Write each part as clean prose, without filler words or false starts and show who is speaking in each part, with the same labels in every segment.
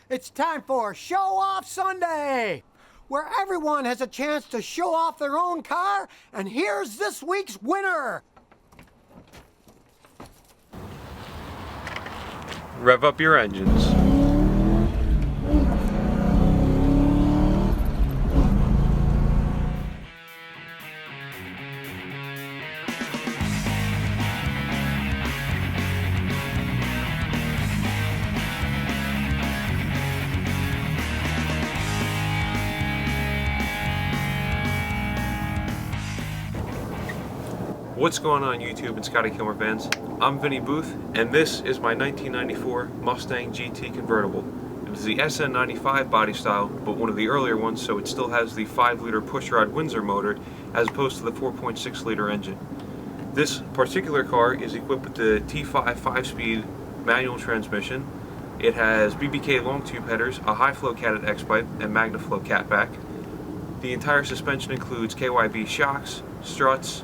Speaker 1: It's time for Show Off Sunday, where everyone has a chance to show off their own car, and here's this week's winner.
Speaker 2: Rev up your engines. What's going on YouTube and Scotty Kilmer fans? I'm Vinnie Booth, and this is my 1994 Mustang GT convertible. It is the SN95 body style, but one of the earlier ones, so it still has the 5-liter pushrod Windsor motor as opposed to the 4.6-liter engine. This particular car is equipped with the T5 5-speed manual transmission. It has BBK long tube headers, a high-flow catted X-pipe, and MagnaFlow catback. The entire suspension includes KYB shocks, struts,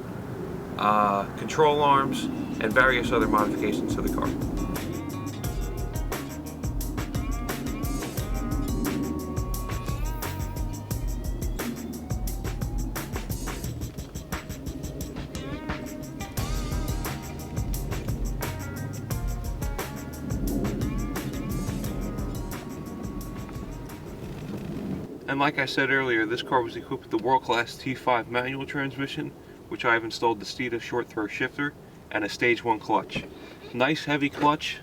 Speaker 2: control arms, and various other modifications to the car. And like I said earlier, this car was equipped with the world-class T5 manual transmission, which I have installed the Steeda short throw shifter and a stage 1 clutch. Nice heavy clutch,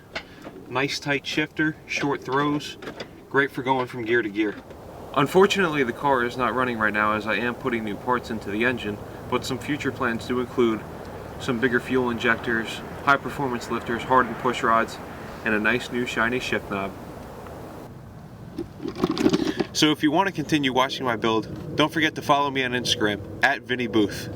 Speaker 2: nice tight shifter, short throws, great for going from gear to gear. Unfortunately, the car is not running right now as I am putting new parts into the engine, but some future plans do include some bigger fuel injectors, high performance lifters, hardened push rods, and a nice new shiny shift knob. So if you want to continue watching my build, don't forget to follow me on Instagram, @VinnieBooth.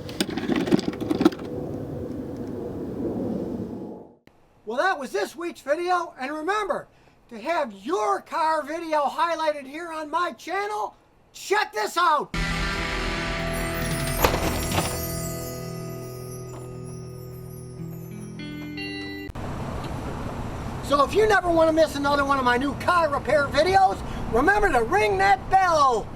Speaker 1: Well, that was this week's video, and remember, to have your car video highlighted here on my channel, check this out! So if you never want to miss another one of my new car repair videos, remember to ring that bell!